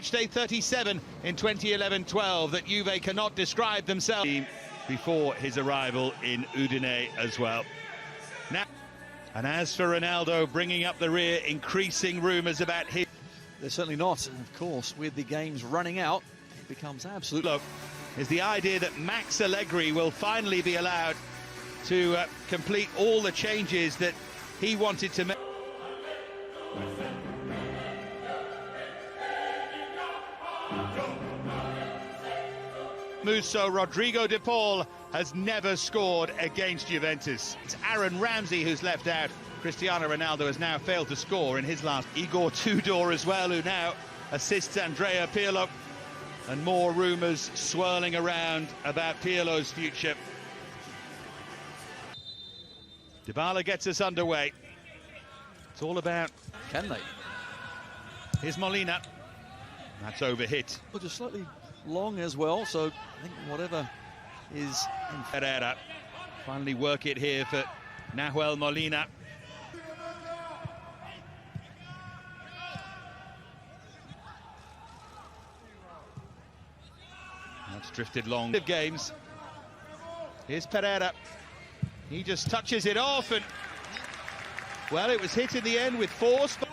match day 37 in 2011-12 that Juve cannot describe themselves before his arrival in Udine as well. Now, and as for Ronaldo bringing up the rear, increasing rumours about him. They're certainly not, and of course, with the games running out, it becomes absolute. Look, is the idea that Max Allegri will finally be allowed to complete all the changes that he wanted to make. Musso, Rodrigo de Paul has never scored against Jυventυζ. It's Aaron Ramsey who's left out. Cristiano Ronaldo has now failed to score in his last. Igor Tudor as well, who now assists Andrea Pirlo. And more rumours swirling around about Pirlo's future. Dybala gets us underway. It's all about... Can they? Here's Molina. That's overhit. Well, just slightly long as well, so I think whatever is in Ferreira. Finally work it here for Nahuel Molina. That's drifted long. Games. Here's Pereira. He just touches it off, and well, it was hit in the end with force. But...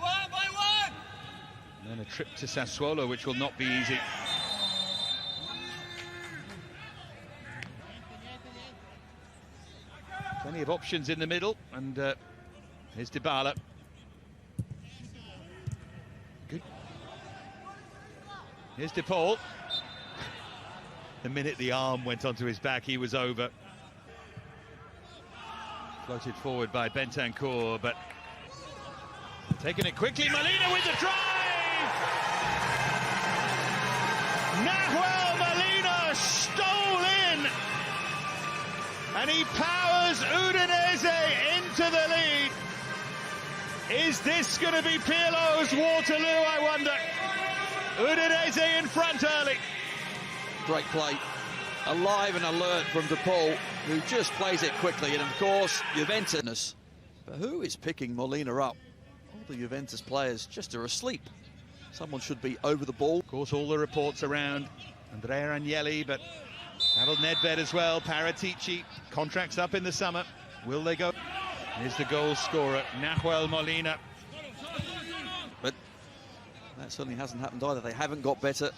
And then a trip to Sassuolo, which will not be easy. Plenty of options in the middle, and here's Dybala. Good. Here's De Paul. The minute the arm went onto his back, he was over. Floated forward by Bentancur, but taking it quickly. Molina with the drive! Nahuel Molina stole in, and he powers Udinese into the lead. Is this going to be Pirlo's Waterloo, I wonder? Udinese in front early. Great play, alive and alert from De Paul, who just plays it quickly, and of course Jυventυζ. But who is picking Molina up? All the Jυventυζ players just are asleep. Someone should be over the ball. Of course, all the reports around Andrea Agnelli, but Harold Nedved as well, Paratici, contracts up in the summer. Will they go? Here's the goal scorer, Nahuel Molina. But that certainly hasn't happened either. They haven't got better.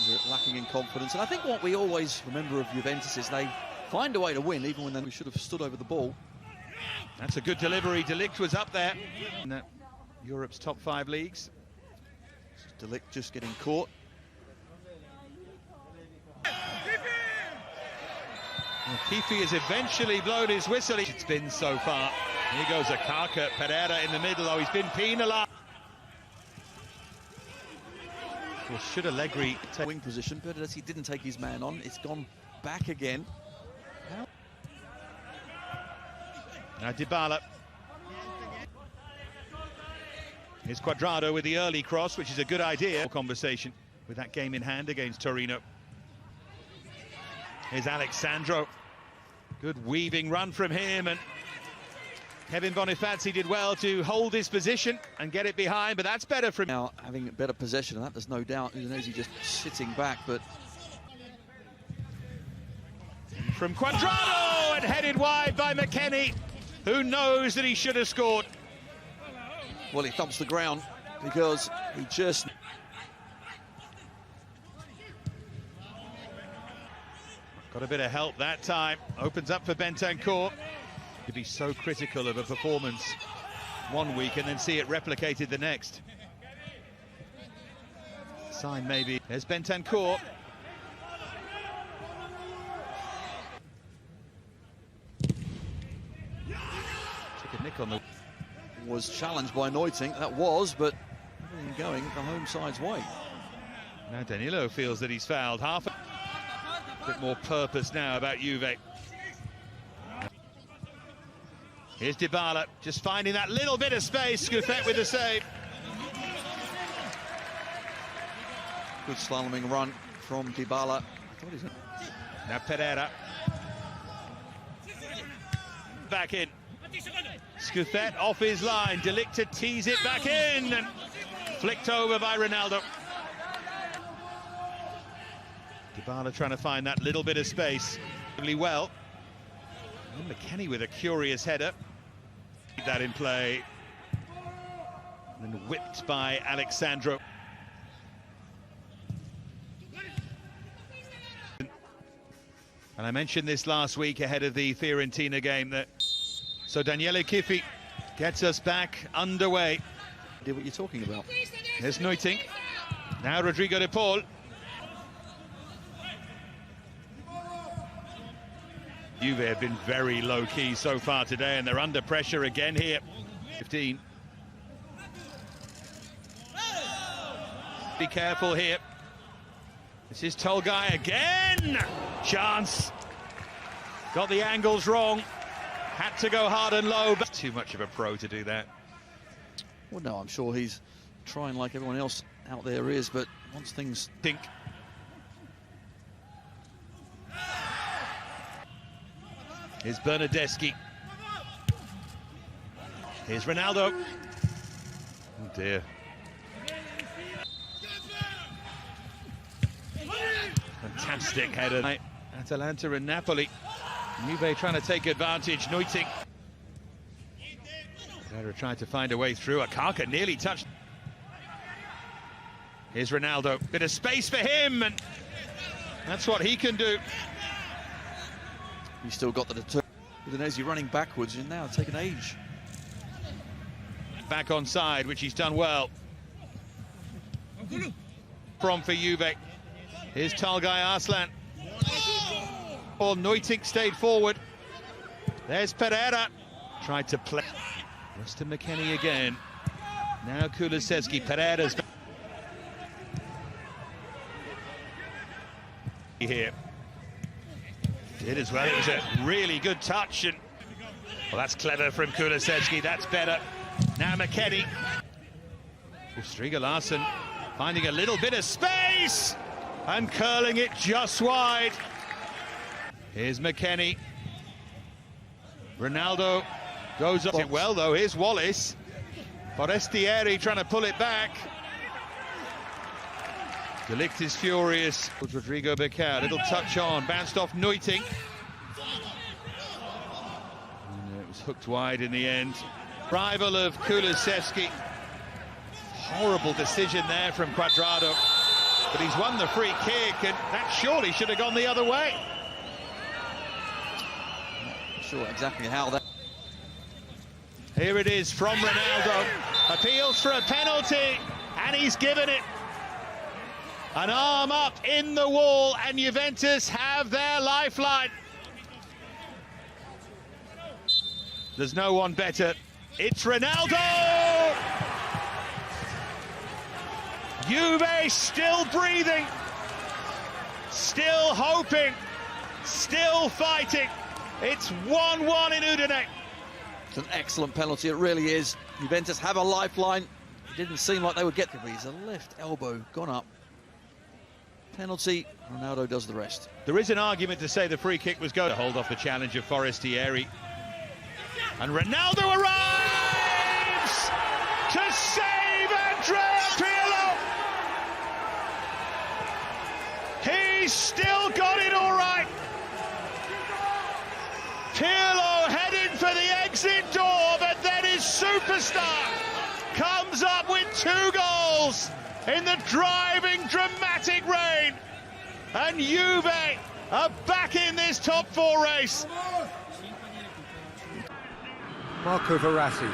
They're lacking in confidence, and I think what we always remember of Jυventυζ is they find a way to win, even when they should have stood over the ball. That's a good delivery. De Ligt was up there in Europe's top 5 leagues. De Ligt just getting caught. Well, Kifi has eventually blown his whistle. It's been so far. Here goes Akaka, Pereira in the middle. Oh, he's been penalised. Well, should Allegri take wing position, but as he didn't take his man on, it's gone back again. Now Dybala. Here's Cuadrado with the early cross, which is a good idea. Conversation with that game in hand against Torino. Here's Alexandro. Good weaving run from him, and Kevin Bonifazi did well to hold his position and get it behind, but that's better from now having better possession, and that there's no doubt. Udinese just sitting back, but from Cuadrado, and headed wide by McKennie, who knows that he should have scored. Well, he thumps the ground because he just... Got a bit of help that time. Opens up for Bentancur. To be so critical of a performance one week and then see it replicated the next. Sign maybe. There's Bentancur. Took a nick on the... Was challenged by Neutink, that was, but everything going the home side's way. Now Danilo feels that he's fouled. Half a bit more purpose now about Juve. Here's Dybala, just finding that little bit of space. Scufett with the save. Good slaloming run from Dybala. Now Pereira. Back in. Scufett off his line. De Ligt to tease it back in, and flicked over by Ronaldo. Dybala trying to find that little bit of space really well. And McKennie with a curious header. That in play. And then whipped by Alexandro. And I mentioned this last week ahead of the Fiorentina game that so Daniele Kiffi gets us back underway. What you're talking about. There's Neutink. Now Rodrigo de Paul. Juve have been very low-key so far today, and they're under pressure again here. 15. Be careful here. This is Tolgai again. Chance. Got the angles wrong. Had to go hard and low, but too much of a pro to do that. Well, no, I'm sure he's trying like everyone else out there is, but once things think. Here's Bernardeschi. Here's Ronaldo. Oh dear. Fantastic header. Atalanta and Napoli. Juve trying to take advantage. Neutink. Pereira tried to find a way through. Akaka nearly touched. Here's Ronaldo. Bit of space for him, and that's what he can do. He's still got the determination. Udinese running backwards and now taking age. Back on side, which he's done well. From for Juve. Here's Tolgai Arslan. Or Neutink stayed forward. There's Pereira. Tried to play. Weston McKennie again. Now Kulusevski. Pereira's here. Did as well. It was a really good touch, and well, that's clever from Kulusevski. That's better. Now McKennie. Striga Larsson finding a little bit of space and curling it just wide. Here's McKennie. Ronaldo goes up it well though. Here's Wallace. Forestieri trying to pull it back. De Ligt is furious. Rodrigo Becao, little touch on, bounced off Neutink. And it was hooked wide in the end. Rival of Kulusevski. Horrible decision there from Cuadrado. But he's won the free kick, and that surely should have gone the other way. Not sure exactly how that... Here it is from Ronaldo. Appeals for a penalty, and he's given it. An arm up in the wall, and Juventus have their lifeline. There's no one better. It's Ronaldo! Juve still breathing, still hoping, still fighting. It's 1-1 in Udinese. It's an excellent penalty, it really is. Juventus have a lifeline. It didn't seem like they would get to He's a left elbow gone up. Penalty, Ronaldo does the rest. There is an argument to say the free kick was going to hold off the challenge of Forestieri. And Ronaldo arrives to save Andrea Pirlo. He's still got it all right. Pirlo heading for the exit door, but then his superstar comes up with 2 goals in the driving, dramatic rain. And Juve are back in this top 4 race. Marco Verratti.